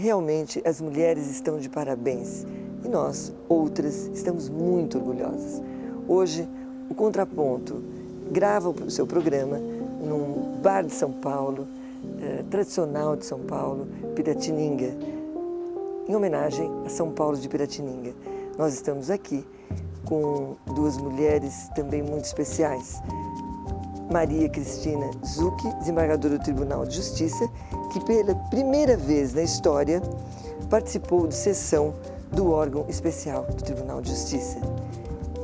Realmente, as mulheres estão de parabéns e nós, outras, estamos muito orgulhosas. Hoje, o Contraponto grava o seu programa num bar de São Paulo, tradicional de São Paulo, Piratininga, em homenagem a São Paulo de Piratininga. Nós estamos aqui com duas mulheres também muito especiais. Maria Cristina Zucchi, desembargadora do Tribunal de Justiça, que pela primeira vez na história participou de sessão do órgão especial do Tribunal de Justiça.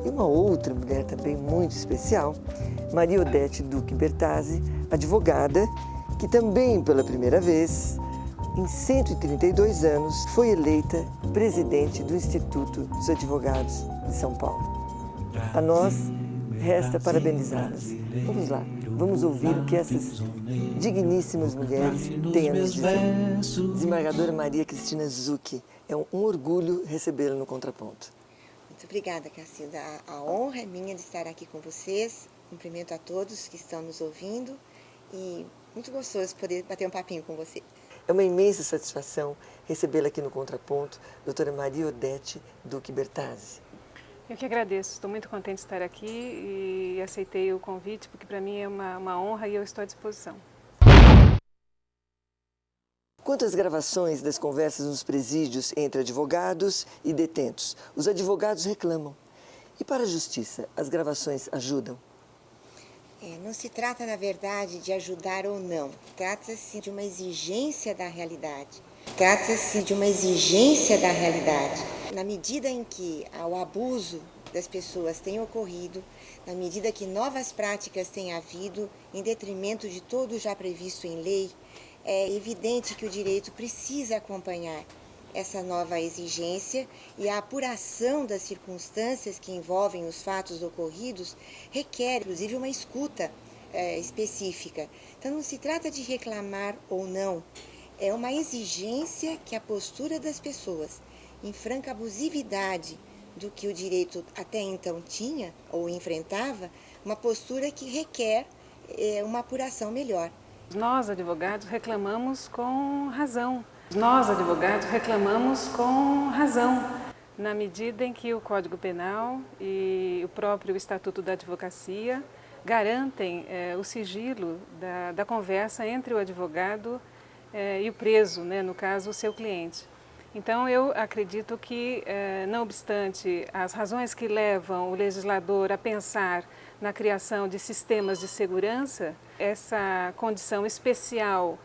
E uma outra mulher também muito especial, Maria Odete Duque Bertazzi, advogada, que também pela primeira vez, em 132 anos, foi eleita presidente do Instituto dos Advogados de São Paulo. A nós resta parabenizá-las. Vamos lá, vamos ouvir o que essas digníssimas mulheres têm a nos dizer. Desembargadora Maria Cristina Zucchi, é um orgulho recebê-la no Contraponto. Muito obrigada, Cacilda. A honra é minha de estar aqui com vocês. Cumprimento a todos que estão nos ouvindo e muito gostoso poder bater um papinho com você. É uma imensa satisfação recebê-la aqui no Contraponto, doutora Maria Odete Duque Bertazzi. Eu que agradeço, estou muito contente de estar aqui e aceitei o convite, porque para mim é uma honra e eu estou à disposição. Quanto às gravações das conversas nos presídios entre advogados e detentos, os advogados reclamam. E para a justiça, as gravações ajudam? Não se trata, na verdade, de ajudar ou não. Trata-se de uma exigência da realidade. Na medida em que o abuso das pessoas tem ocorrido, na medida que novas práticas têm havido, em detrimento de todo o já previsto em lei, é evidente que o direito precisa acompanhar essa nova exigência e a apuração das circunstâncias que envolvem os fatos ocorridos requer, inclusive, uma escuta específica. Então, não se trata de reclamar ou não, é uma exigência que a postura das pessoas, em franca abusividade do que o direito até então tinha ou enfrentava, uma postura que requer uma apuração melhor. Nós, advogados, reclamamos com razão. Na medida em que o Código Penal e o próprio Estatuto da Advocacia garantem o sigilo da conversa entre o advogado e o preso, né, no caso, o seu cliente. Então, eu acredito que, não obstante as razões que levam o legislador a pensar na criação de sistemas de segurança, essa condição especial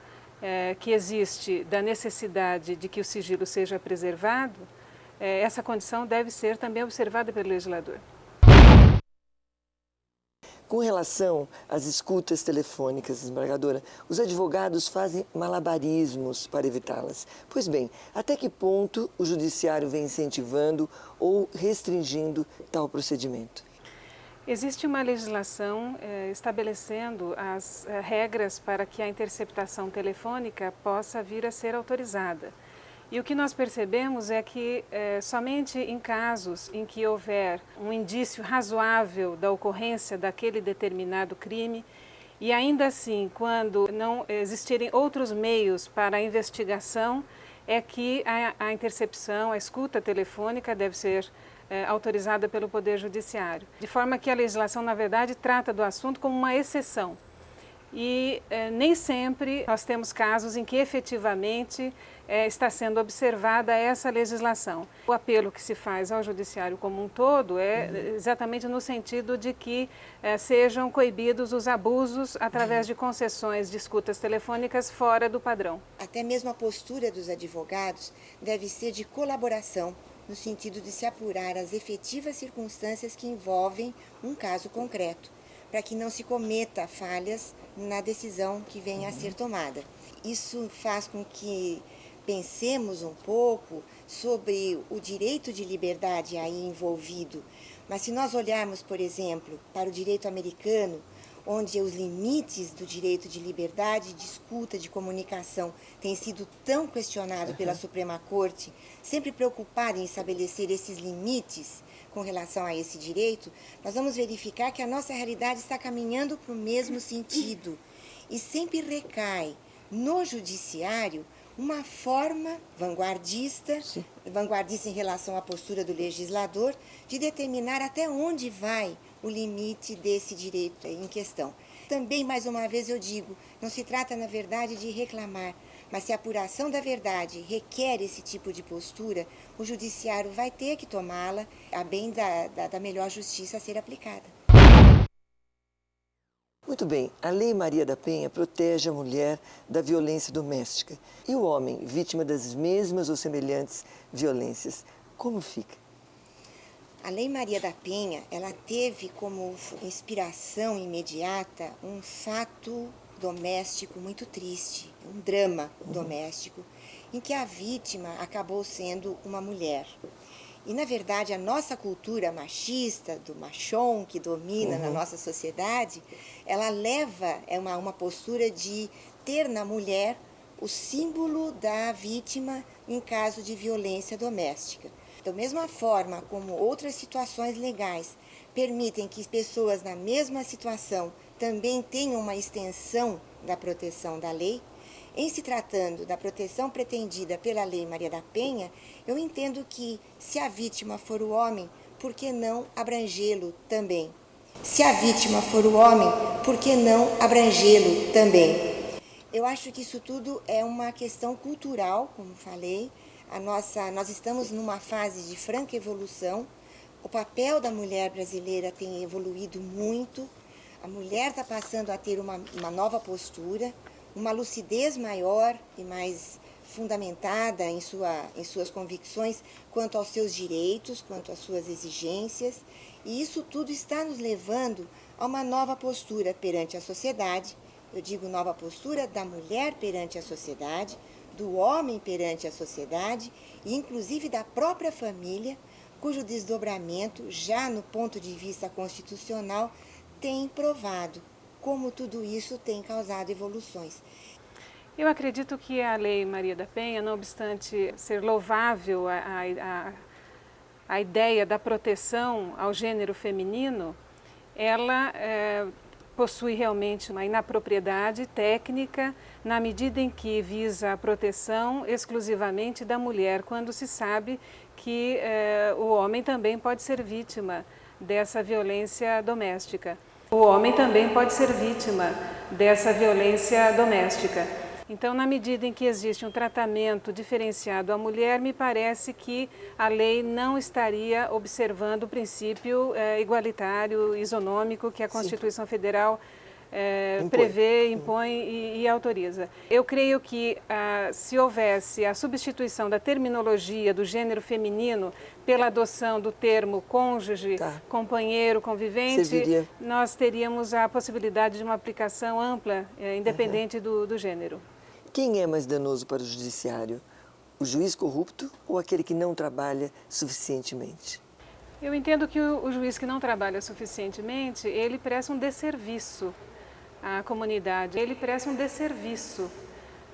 que existe da necessidade de que o sigilo seja preservado, essa condição deve ser também observada pelo legislador. Com relação às escutas telefônicas, desembargadora, os advogados fazem malabarismos para evitá-las. Pois bem, até que ponto o judiciário vem incentivando ou restringindo tal procedimento? Existe uma legislação estabelecendo as regras para que a interceptação telefônica possa vir a ser autorizada. E o que nós percebemos é que somente em casos em que houver um indício razoável da ocorrência daquele determinado crime, e ainda assim, quando não existirem outros meios para a investigação, é que a intercepção, a escuta telefônica deve ser autorizada pelo Poder Judiciário. De forma que a legislação, na verdade, trata do assunto como uma exceção. E nem sempre nós temos casos em que efetivamente está sendo observada essa legislação. O apelo que se faz ao judiciário como um todo é exatamente no sentido de que sejam coibidos os abusos através de concessões de escutas telefônicas fora do padrão. Até mesmo a postura dos advogados deve ser de colaboração, no sentido de se apurar as efetivas circunstâncias que envolvem um caso concreto, para que não se cometa falhas na decisão que venha a ser tomada. Isso faz com que pensemos um pouco sobre o direito de liberdade aí envolvido. Mas se nós olharmos, por exemplo, para o direito americano, onde os limites do direito de liberdade, de escuta, de comunicação têm sido tão questionados pela Suprema Corte, sempre preocupada em estabelecer esses limites com relação a esse direito, nós vamos verificar que a nossa realidade está caminhando para o mesmo sentido. E sempre recai no judiciário uma forma vanguardista, vanguardista em relação à postura do legislador, de determinar até onde vai o limite desse direito em questão. Também, mais uma vez, eu digo, não se trata, na verdade, de reclamar, mas se a apuração da verdade requer esse tipo de postura, o judiciário vai ter que tomá-la a bem da melhor justiça a ser aplicada. Muito bem, a Lei Maria da Penha protege a mulher da violência doméstica. E o homem, vítima das mesmas ou semelhantes violências, como fica? A Lei Maria da Penha, ela teve como inspiração imediata um fato doméstico muito triste, um drama doméstico, em que a vítima acabou sendo uma mulher. E, na verdade, a nossa cultura machista, do machão que domina na nossa sociedade, ela leva uma postura de ter na mulher o símbolo da vítima em caso de violência doméstica. Da mesma forma como outras situações legais permitem que pessoas na mesma situação também tenham uma extensão da proteção da lei, em se tratando da proteção pretendida pela Lei Maria da Penha, eu entendo que, se a vítima for o homem, por que não abrangê-lo também? Se a vítima for o homem, por que não abrangê-lo também? Eu acho que isso tudo é uma questão cultural, como falei. Nós estamos numa fase de franca evolução. O papel da mulher brasileira tem evoluído muito. A mulher está passando a ter uma nova postura, uma lucidez maior e mais fundamentada em suas convicções quanto aos seus direitos, quanto às suas exigências. E isso tudo está nos levando a uma nova postura perante a sociedade. Eu digo nova postura da mulher perante a sociedade, do homem perante a sociedade e inclusive da própria família, cujo desdobramento, já no ponto de vista constitucional, tem provado como tudo isso tem causado evoluções. Eu acredito que a Lei Maria da Penha, não obstante ser louvável a ideia da proteção ao gênero feminino, ela possui realmente uma inapropriedade técnica na medida em que visa a proteção exclusivamente da mulher, quando se sabe que o homem também pode ser vítima dessa violência doméstica. O homem também pode ser vítima dessa violência doméstica. Então, na medida em que existe um tratamento diferenciado à mulher, me parece que a lei não estaria observando o princípio igualitário, isonômico, que a Constituição Federal prevê, impõe e autoriza. Eu creio que se houvesse a substituição da terminologia do gênero feminino pela adoção do termo cônjuge, companheiro, convivente, nós teríamos a possibilidade de uma aplicação ampla, independente do gênero. Quem é mais danoso para o judiciário? O juiz corrupto ou aquele que não trabalha suficientemente? Eu entendo que o juiz que não trabalha suficientemente, ele presta um desserviço à comunidade. Ele presta um desserviço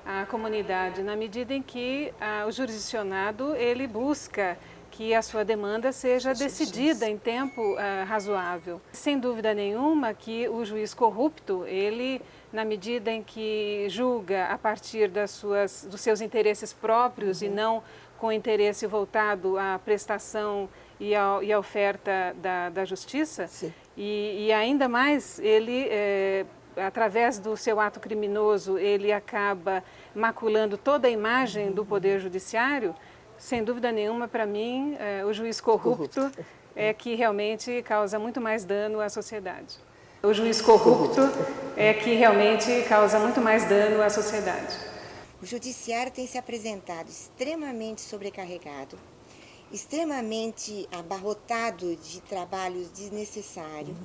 à comunidade na medida em que o jurisdicionado ele busca que a sua demanda seja decidida em tempo razoável. Sem dúvida nenhuma que o juiz corrupto, ele, na medida em que julga a partir dos seus interesses próprios e não com interesse voltado à prestação e à oferta da justiça, e ainda mais ele, através do seu ato criminoso, ele acaba maculando toda a imagem do Poder Judiciário. Sem dúvida nenhuma, para mim, o juiz corrupto é que realmente causa muito mais dano à sociedade. O juiz corrupto é que realmente causa muito mais dano à sociedade. O judiciário tem se apresentado extremamente sobrecarregado, extremamente abarrotado de trabalhos desnecessários,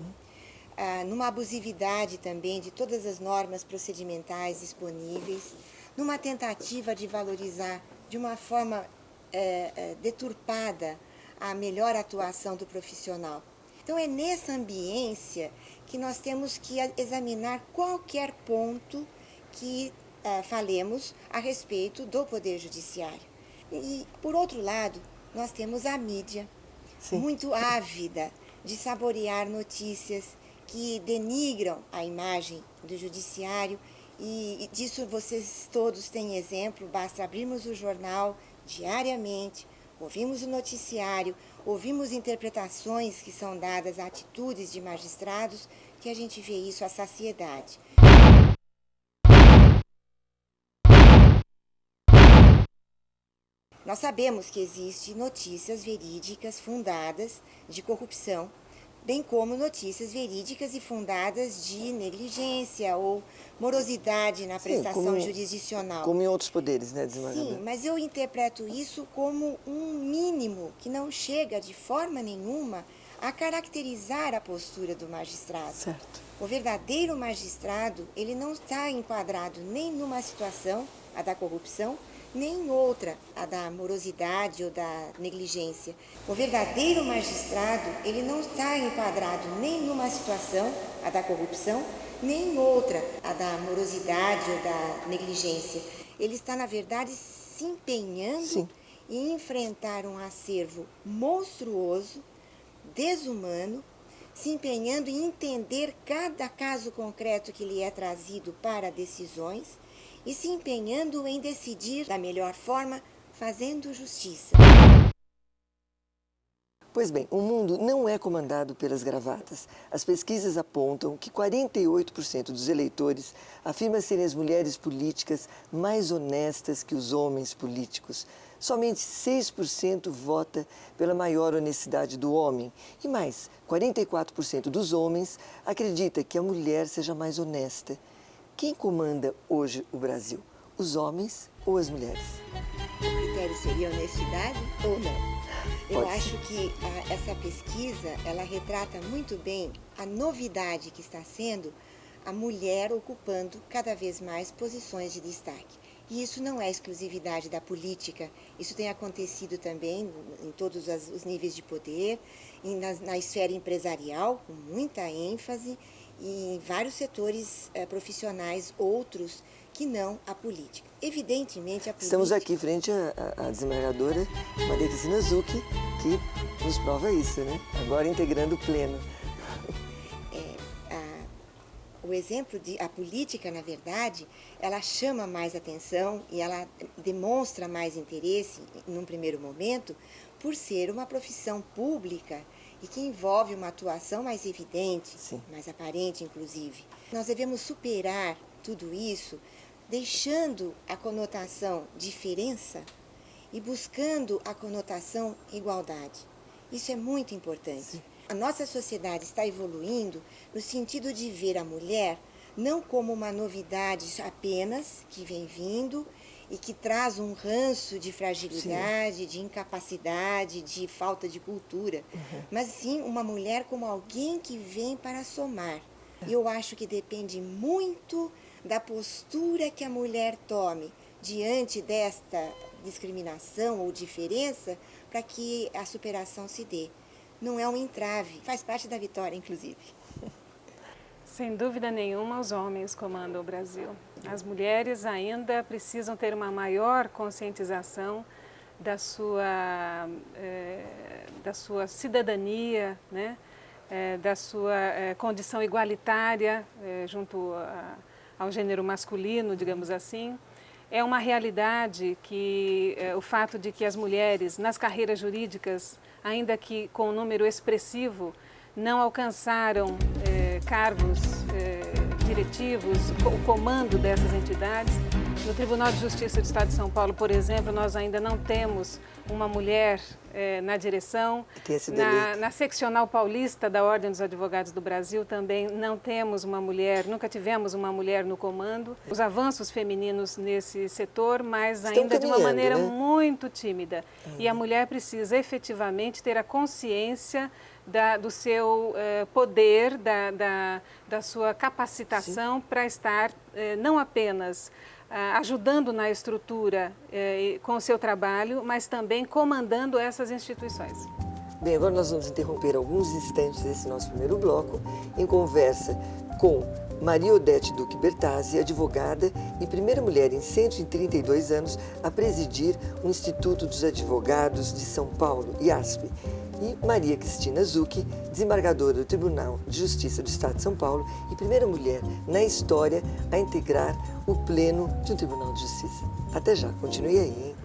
numa abusividade também de todas as normas procedimentais disponíveis, numa tentativa de valorizar de uma forma deturpada a melhor atuação do profissional. Então é nessa ambiência que nós temos que examinar qualquer ponto que falemos a respeito do Poder Judiciário. E, por outro lado, nós temos a mídia, muito ávida de saborear notícias que denigram a imagem do Judiciário E disso vocês todos têm exemplo, basta abrirmos o jornal diariamente, ouvimos o noticiário, ouvimos interpretações que são dadas a atitudes de magistrados, que a gente vê isso à saciedade. Nós sabemos que existem notícias verídicas fundadas de corrupção, bem como notícias verídicas e fundadas de negligência ou morosidade na prestação jurisdicional. Como em outros poderes, né, desembargadora? Sim, mas eu interpreto isso como um mínimo que não chega de forma nenhuma a caracterizar a postura do magistrado. Certo. O verdadeiro magistrado, ele não está enquadrado nem numa situação, a da corrupção, nem em outra, a da morosidade ou da negligência. O verdadeiro magistrado, ele não está enquadrado nem numa situação, a da corrupção, nem em outra, a da morosidade ou da negligência. Ele está, na verdade, se empenhando em enfrentar um acervo monstruoso, desumano, se empenhando em entender cada caso concreto que lhe é trazido para decisões, e se empenhando em decidir da melhor forma, fazendo justiça. Pois bem, o mundo não é comandado pelas gravatas. As pesquisas apontam que 48% dos eleitores afirmam serem as mulheres políticas mais honestas que os homens políticos. Somente 6% vota pela maior honestidade do homem. E mais, 44% dos homens acredita que a mulher seja mais honesta. Quem comanda hoje o Brasil? Os homens ou as mulheres? O critério seria honestidade ou não? Eu Pode acho que essa pesquisa, ela retrata muito bem a novidade que está sendo a mulher ocupando cada vez mais posições de destaque. E isso não é exclusividade da política, isso tem acontecido também em todos os níveis de poder, na esfera empresarial, com muita ênfase, e em vários setores profissionais, outros que não a política. Evidentemente, a política... Estamos aqui frente à desembargadora Maria Cristina Zucchi, que nos prova isso, né? Agora integrando o pleno. O exemplo a política, na verdade, ela chama mais atenção e ela demonstra mais interesse, num primeiro momento, por ser uma profissão pública e que envolve uma atuação mais evidente, mais aparente, inclusive. Nós devemos superar tudo isso, deixando a conotação diferença e buscando a conotação igualdade. Isso é muito importante. A nossa sociedade está evoluindo no sentido de ver a mulher não como uma novidade apenas que vem vindo e que traz um ranço de fragilidade, de incapacidade, de falta de cultura, mas sim uma mulher como alguém que vem para somar. E eu acho que depende muito da postura que a mulher tome diante desta discriminação ou diferença para que a superação se dê. Não é um entrave, faz parte da vitória, inclusive. Sem dúvida nenhuma, os homens comandam o Brasil. As mulheres ainda precisam ter uma maior conscientização da sua cidadania, né? Da sua condição igualitária junto ao gênero masculino, digamos assim. É uma realidade que o fato de que as mulheres, nas carreiras jurídicas, ainda que com um número expressivo, não alcançaram cargos diretivos, o comando dessas entidades. No Tribunal de Justiça do Estado de São Paulo, por exemplo, nós ainda não temos uma mulher na direção. Na seccional paulista da Ordem dos Advogados do Brasil também não temos uma mulher, nunca tivemos uma mulher no comando. Os avanços femininos nesse setor, mas ainda de uma maneira muito tímida. E a mulher precisa efetivamente ter a consciência do seu poder, da sua capacitação para estar não apenas ajudando na estrutura com o seu trabalho, mas também comandando essas instituições. Bem, agora nós vamos interromper alguns instantes desse nosso primeiro bloco em conversa com Maria Odete Duque Bertazzi, advogada e primeira mulher em 132 anos a presidir o Instituto dos Advogados de São Paulo, IASP. e Maria Cristina Zucchi, desembargadora do Tribunal de Justiça do Estado de São Paulo e primeira mulher na história a integrar o pleno de um Tribunal de Justiça. Até já, continue aí, hein?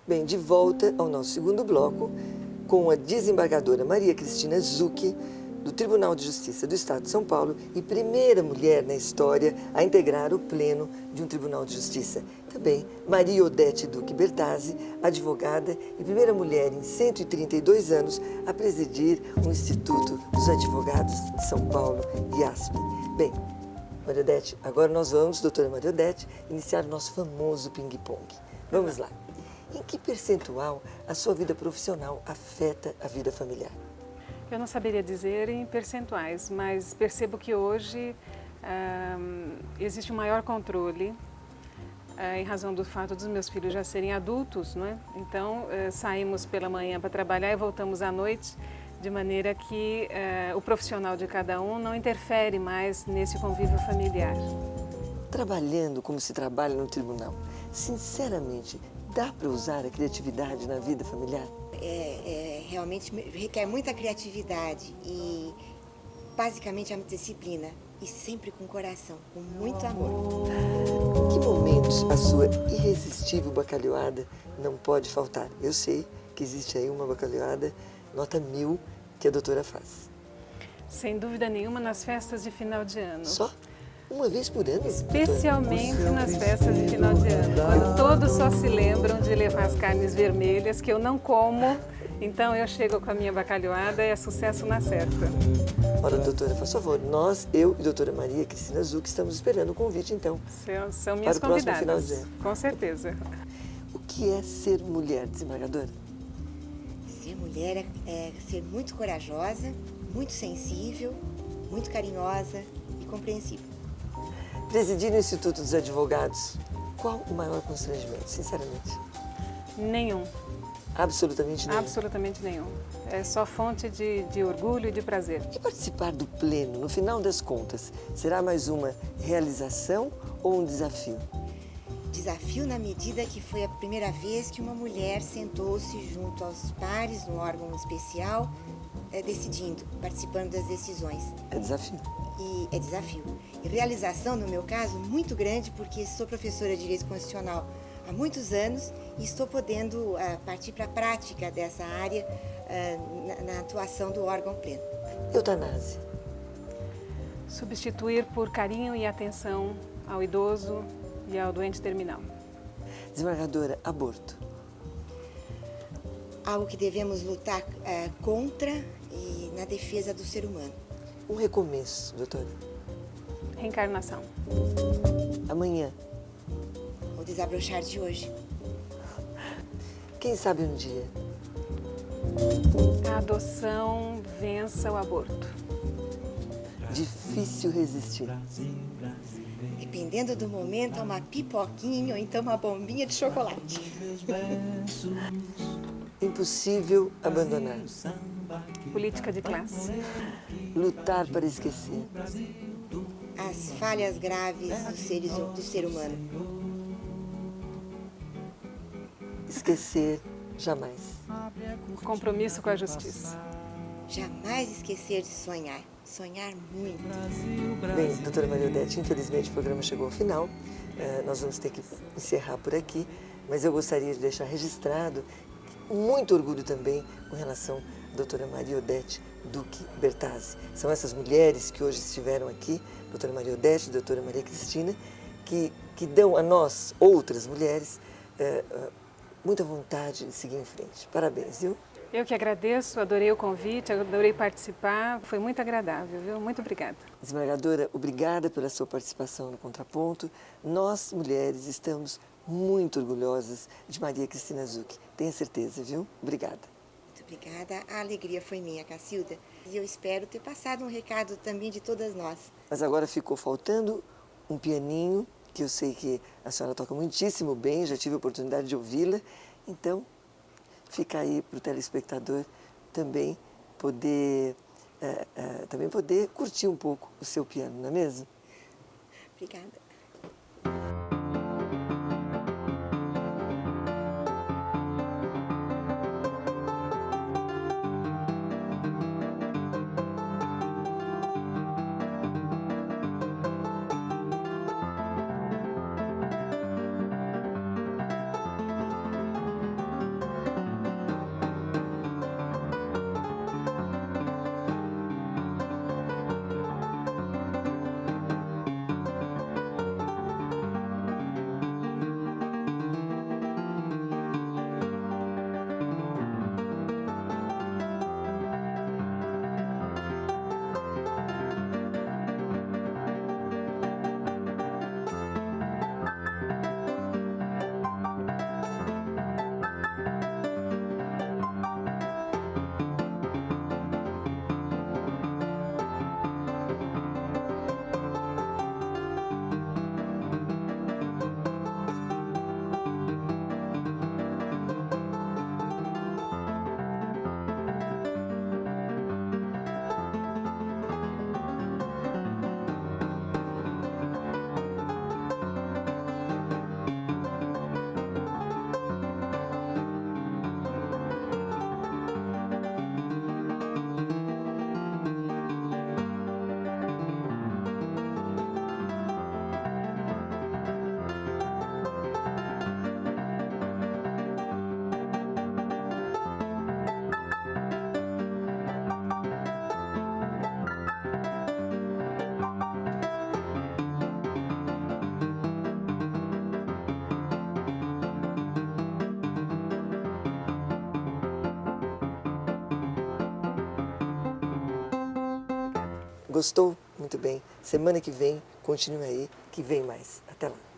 Bem, de volta ao nosso segundo bloco, com a desembargadora Maria Cristina Zucchi, do Tribunal de Justiça do Estado de São Paulo e primeira mulher na história a integrar o pleno de um Tribunal de Justiça. Também Maria Odete Duque Bertazzi, advogada e primeira mulher em 132 anos a presidir o Instituto dos Advogados de São Paulo, IASP. Bem, Maria Odete, agora nós vamos, doutora Maria Odete, iniciar o nosso famoso ping-pong. Vamos lá. Em que percentual a sua vida profissional afeta a vida familiar? Eu não saberia dizer em percentuais, mas percebo que hoje existe um maior controle em razão do fato dos meus filhos já serem adultos, não é? Então, saímos pela manhã para trabalhar e voltamos à noite, de maneira que o profissional de cada um não interfere mais nesse convívio familiar. Trabalhando como se trabalha no tribunal, sinceramente, dá para usar a criatividade na vida familiar? Realmente requer muita criatividade e basicamente a disciplina e sempre com coração, com muito amor. Em que momentos a sua irresistível bacalhoada não pode faltar? Eu sei que existe aí uma bacalhoada nota 1000 que a doutora faz. Sem dúvida nenhuma nas festas de final de ano. Só? Uma vez por ano? Especialmente nas festas de final de ano, quando todos só se lembram de levar as carnes vermelhas, que eu não como, então eu chego com a minha bacalhoada e é sucesso na certa. Ora, doutora, faz favor, nós, eu e doutora Maria Cristina Zucchi estamos esperando o convite, então. São minhas para o próximo convidadas, final de ano. Com certeza. O que é ser mulher, desembargadora? Ser mulher é ser muito corajosa, muito sensível, muito carinhosa e compreensiva. Presidir o Instituto dos Advogados, qual o maior constrangimento, sinceramente? Nenhum. Absolutamente nenhum? Absolutamente nenhum. É só fonte de orgulho e de prazer. E participar do pleno, no final das contas, será mais uma realização ou um desafio? Desafio na medida que foi a primeira vez que uma mulher sentou-se junto aos pares no órgão especial, decidindo, participando das decisões. É desafio. E é desafio. E realização, no meu caso, muito grande, porque sou professora de Direito Constitucional há muitos anos e estou podendo partir para a prática dessa área na atuação do órgão pleno. Eutanásia. Substituir por carinho e atenção ao idoso e ao doente terminal. Desembargadora, aborto. Algo que devemos lutar contra e na defesa do ser humano. Um recomeço, doutora. Reencarnação. Amanhã. O desabrochar de hoje. Quem sabe um dia. A adoção vença o aborto. Difícil resistir. Dependendo do momento, é uma pipoquinha ou então uma bombinha de chocolate. Impossível abandonar. Política de classe. Lutar para esquecer. As falhas graves do ser humano. Esquecer jamais. Compromisso com a justiça. Jamais esquecer de sonhar. Sonhar muito. Bem, doutora Maria Odete, infelizmente o programa chegou ao final. Nós vamos ter que encerrar por aqui, mas eu gostaria de deixar registrado muito orgulho também com relação à doutora Maria Odete Duque Bertazzi. São essas mulheres que hoje estiveram aqui, doutora Maria Odete e doutora Maria Cristina, que dão a nós, outras mulheres, muita vontade de seguir em frente. Parabéns, viu? Eu que agradeço, adorei o convite, adorei participar, foi muito agradável, viu? Muito obrigada. Desembargadora, obrigada pela sua participação no Contraponto. Nós, mulheres, estamos muito orgulhosas de Maria Cristina Zucchi. Tenha certeza, viu? Obrigada. Muito obrigada. A alegria foi minha, Cacilda. E eu espero ter passado um recado também de todas nós. Mas agora ficou faltando um pianinho, que eu sei que a senhora toca muitíssimo bem, já tive a oportunidade de ouvi-la. Então, fica aí para o telespectador também poder curtir um pouco o seu piano, não é mesmo? Obrigada. Gostou? Muito bem. Semana que vem, continue aí, que vem mais. Até lá.